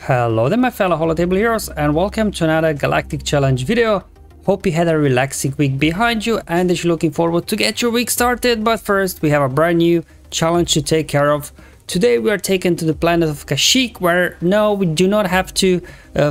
Hello there my fellow Holotable heroes and welcome to another Galactic challenge video. Hope you had a relaxing week behind you and that you're looking forward to get your week started, but first we have a brand new challenge to take care of. Today we are taken to the planet of Kashyyyk, where no, we do not have to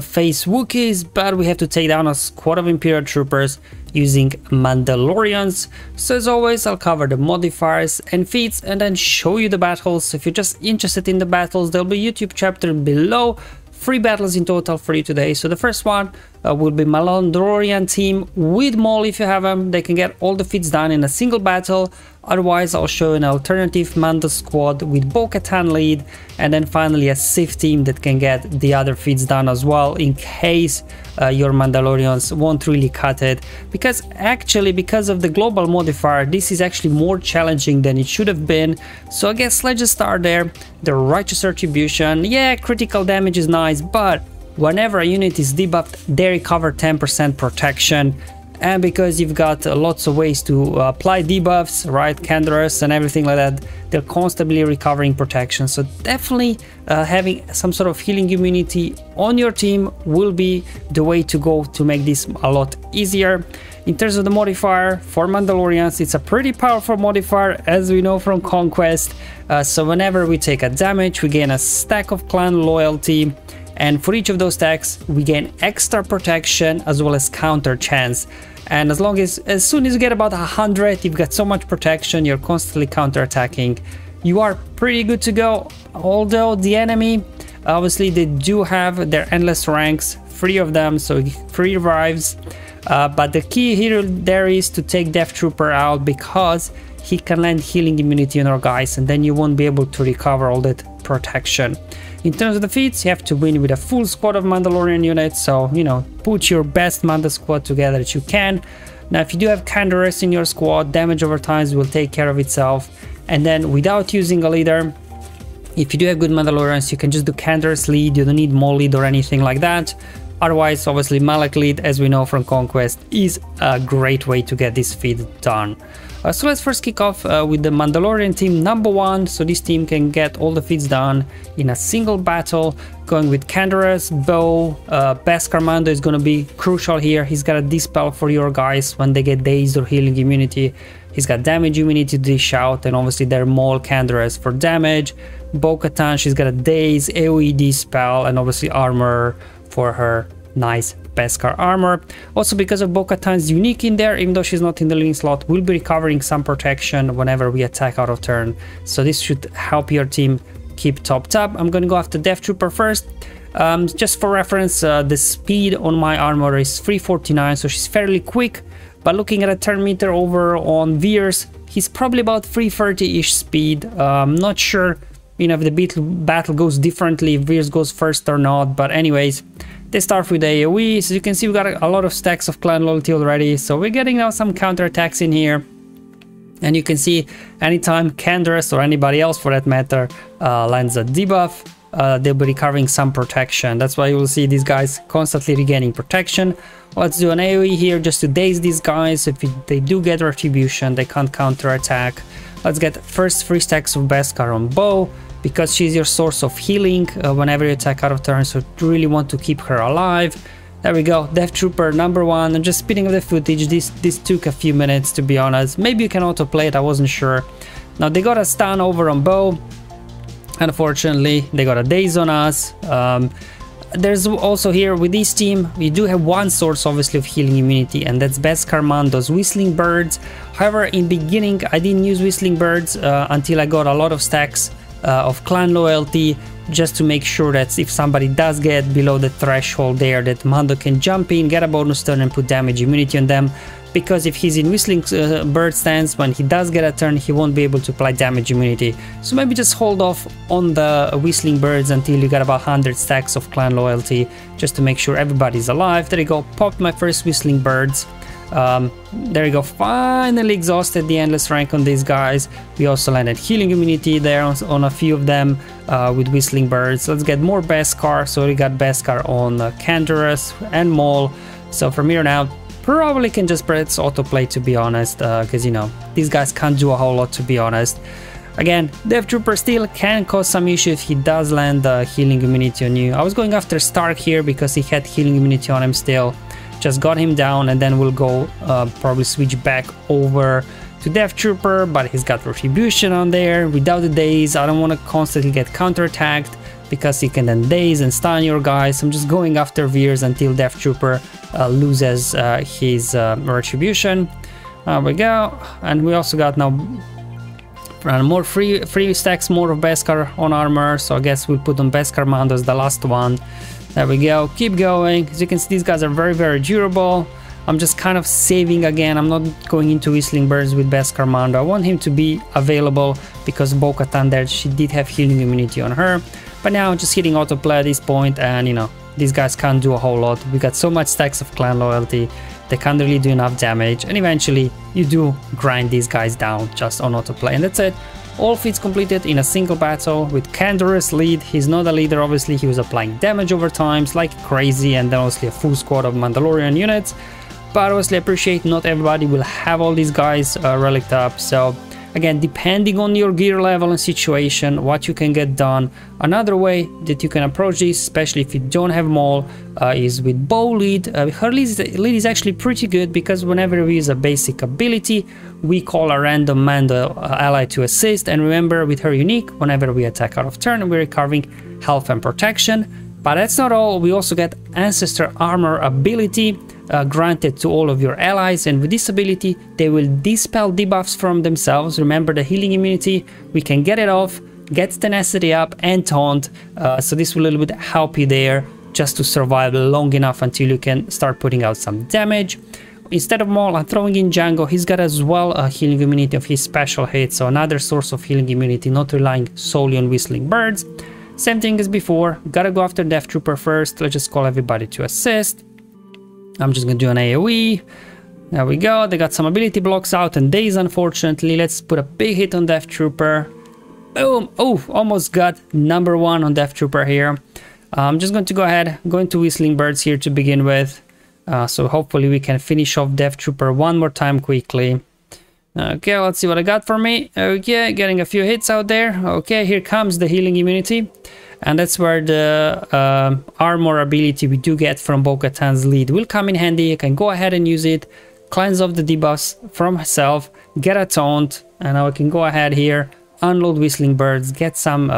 face Wookiees, but we have to take down a squad of Imperial troopers using Mandalorians. So as always, I'll cover the modifiers and feats and then show you the battles. If you're just interested in the battles, there'll be a YouTube chapter below. 3 battles in total for you today. So the first one will be Mandalorian team with Maul. If you have them, they can get all the feats done in a single battle. Otherwise, I'll show an alternative Mandos squad with Bo-Katan lead, and then finally a Sith team that can get the other feats done as well in case your Mandalorians won't really cut it. Because actually, because of the global modifier, this is actually more challenging than it should have been. So I guess let's just start there. The Righteous Retribution, yeah, critical damage is nice, but whenever a unit is debuffed, they recover 10% protection. And because you've got lots of ways to apply debuffs, right, Canderous and everything like that, they're constantly recovering protection. So definitely having some sort of healing immunity on your team will be the way to go to make this a lot easier. In terms of the modifier for Mandalorians, it's a pretty powerful modifier, as we know from Conquest. So whenever we take a damage, we gain a stack of clan loyalty. And for each of those stacks, we gain extra protection as well as counter chance. And as soon as you get about 100, you've got so much protection, you're constantly counter-attacking. You are pretty good to go. Although the enemy, obviously they do have their endless ranks, 3 of them, so 3 revives. But the key here there is to take Death Trooper out, because he can land healing immunity on our guys, and then you won't be able to recover all that protection. In terms of the feats, you have to win with a full squad of Mandalorian units, so, you know, put your best Mando squad together that you can. Now, if you do have Canderous in your squad, damage over times will take care of itself. And then, without using a leader, if you do have good Mandalorians, you can just do Canderous lead, you don't need Maul lead or anything like that. Otherwise, obviously, Malak lead, as we know from Conquest, is a great way to get this feat done. So let's first kick off with the Mandalorian team number 1. So this team can get all the feats done in a single battle, going with Canderous, Bo, Beskar Mando is going to be crucial here. He's got a dispel for your guys when they get dazed or healing immunity. He's got damage immunity to dish out, and obviously their Maul Canderous for damage. Bo-Katan, she's got a daze, AoE dispel, and obviously armor for her nice Beskar armor. Also, because of Bo-Katan's unique in there, even though she's not in the living slot, we'll be recovering some protection whenever we attack out of turn. So this should help your team keep topped up. I'm going to go after Death Trooper first. Just for reference, the speed on my armor is 349, so she's fairly quick. But looking at a turn meter over on Veers, he's probably about 330-ish speed. I'm not sure, you know, if the battle goes differently, if Veers goes first or not, but anyways, they start with AoE. So you can see we got a lot of stacks of clan loyalty already, so we're getting now some counter attacks in here. And you can see anytime Canderous or anybody else for that matter lands a debuff, they'll be recovering some protection. That's why you will see these guys constantly regaining protection. Let's do an AoE here just to daze these guys. If they do get retribution, they can't counter attack. Let's get first 3 stacks of Beskar on Bo, because she's your source of healing whenever you attack out of turn, so you really want to keep her alive. There we go, Death Trooper number 1. I'm just speeding up the footage. This took a few minutes, to be honest. Maybe you can autoplay it, I wasn't sure. Now they got a stun over on Bo. Unfortunately, they got a daze on us. There's also here with this team, we do have one source obviously of healing immunity, and that's Beskar Mando's Whistling Birds. However, in beginning I didn't use Whistling Birds until I got a lot of stacks of clan loyalty, just to make sure that if somebody does get below the threshold there, that Mando can jump in, get a bonus turn and put damage immunity on them. Because if he's in Whistling Bird stance, when he does get a turn, he won't be able to apply damage immunity. So maybe just hold off on the Whistling Birds until you get about 100 stacks of clan loyalty, just to make sure everybody's alive. There you go, popped my first Whistling Birds. There you go, finally exhausted the endless rank on these guys. We also landed healing immunity there on a few of them with Whistling Birds. Let's get more Beskar. So we got Beskar on Canderous and Maul. So from here now, probably can just press autoplay, to be honest, because, you know, these guys can't do a whole lot, to be honest. Again, Death Trooper still can cause some issue if he does land healing immunity on you. I was going after Stark here because he had healing immunity on him still. Just got him down, and then we'll go probably switch back over to Death Trooper, but he's got Retribution on there. Without the daze, I don't want to constantly get counterattacked because he can then daze and stun your guys. I'm just going after Veers until Death Trooper loses his Retribution. There we go. And we also got now more free stacks more of Beskar on armor, so I guess we'll put on Beskar Mandos, the last one. There we go, keep going. As you can see, these guys are very durable. I'm just kind of saving again. I'm not going into Whistling Birds with Beskar Mando. I want him to be available because Bo-Katan there, she did have healing immunity on her. But now just hitting autoplay at this point, and you know, these guys can't do a whole lot. We got so much stacks of clan loyalty, they can't really do enough damage, and eventually you do grind these guys down just on autoplay, and that's it. All feats completed in a single battle with Candorus lead. He's not a leader, obviously. He was applying damage over times like crazy, and then obviously a full squad of Mandalorian units. But obviously I appreciate not everybody will have all these guys relicked up, so again, depending on your gear level and situation, what you can get done. Another way that you can approach this, especially if you don't have Maul, is with Bow lead. Her lead is actually pretty good because whenever we use a basic ability, we call a random Mando ally to assist. And remember, with her unique, whenever we attack out of turn, we're recovering health and protection. But that's not all, we also get Ancestor Armor ability granted to all of your allies, and with this ability they will dispel debuffs from themselves. Remember the healing immunity, we can get it off, get tenacity up and taunt, so this will a little bit help you there just to survive long enough until you can start putting out some damage. Instead of Maul, I'm throwing in Django. He's got as well a healing immunity of his special hit, so another source of healing immunity, not relying solely on Whistling Birds. Same thing as before, gotta go after Death Trooper first. Let's just call everybody to assist. I'm just gonna do an AoE. There we go, they got some ability blocks out and daze, unfortunately. Let's put a big hit on Death Trooper. Boom! Oh, almost got number 1 on Death Trooper here. I'm just going to go ahead, go into Whistling Birds here to begin with. So hopefully we can finish off Death Trooper one more time quickly. Okay, let's see what I got for me. Okay, getting a few hits out there. Okay, here comes the healing immunity. And that's where the armor ability we do get from Bo-Katan's lead will come in handy. You can go ahead and use it, cleanse off the debuffs from herself, get a taunt, and now I can go ahead here, unload Whistling Birds, get some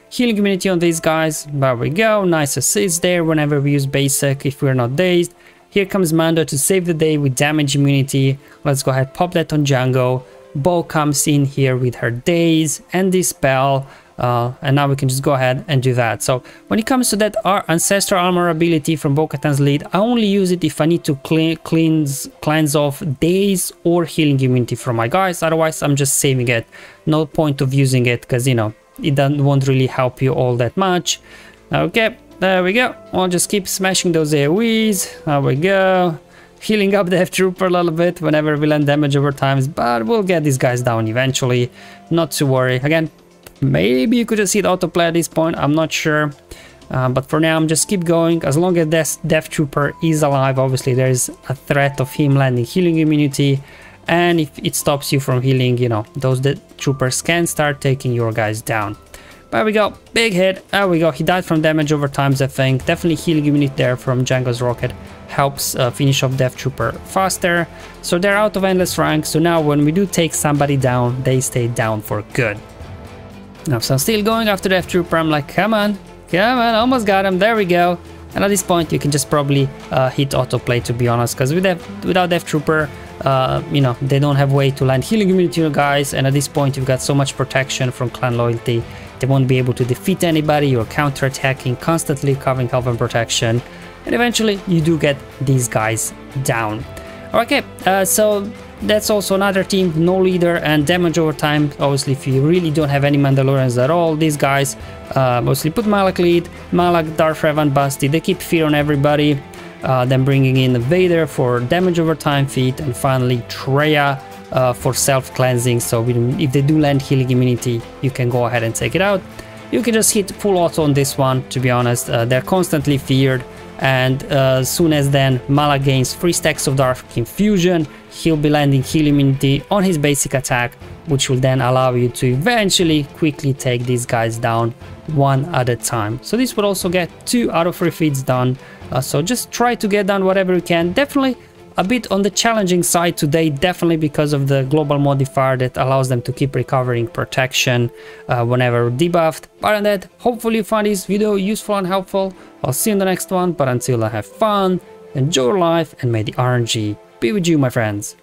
healing immunity on these guys. There we go, nice assist there whenever we use basic if we're not dazed. Here comes Mando to save the day with damage immunity. Let's go ahead, pop that on Django. Bo comes in here with her daze and dispel. And now we can just go ahead and do that. So when it comes to that Ancestor Armor ability from Bo-Katan's lead, I only use it if I need to cleanse off daze or healing immunity from my guys. Otherwise, I'm just saving it. No point of using it because, you know, it won't really help you all that much. Okay, there we go. I'll just keep smashing those AoEs. There we go. Healing up the Death Trooper a little bit whenever we land damage over times, but we'll get these guys down eventually. Not to worry. Again, maybe you could just hit autoplay at this point, I'm not sure. But for now, I'm just keep going. As long as Death Trooper is alive, obviously there is a threat of him landing healing immunity. And if it stops you from healing, you know, those troopers can start taking your guys down. There we go, big hit. There we go, he died from damage over times, I think. Definitely healing immunity there from Django's rocket helps finish off Death Trooper faster. So they're out of endless rank, so now when we do take somebody down, they stay down for good. Now, so I'm still going after Death Trooper. I'm like, come on, almost got him. There we go. And at this point, you can just probably hit autoplay, to be honest, because without Death Trooper, you know, they don't have way to land healing immunity, you guys. And at this point, you've got so much protection from clan loyalty. They won't be able to defeat anybody. You're counter-attacking, constantly covering health and protection. And eventually, you do get these guys down. Okay, so that's also another team, no leader and damage over time. Obviously, if you really don't have any Mandalorians at all, these guys mostly put Malak lead. Malak, Darth Revan, Basti, they keep fear on everybody. Then bringing in Vader for damage over time feat, and finally Traya for self-cleansing. So if they do land healing immunity, you can go ahead and take it out. You can just hit full auto on this one, to be honest. They're constantly feared. And as soon as then Malak gains 3 stacks of Dark Infusion, he'll be landing heal immunity on his basic attack, which will then allow you to eventually quickly take these guys down one at a time. So this would also get 2 out of 3 feats done. So just try to get done whatever you can. Definitely a bit on the challenging side today, definitely because of the global modifier that allows them to keep recovering protection whenever debuffed. But on that, hopefully you found this video useful and helpful. I'll see you in the next one, but until then, have fun, enjoy your life, and may the RNG be with you, my friends.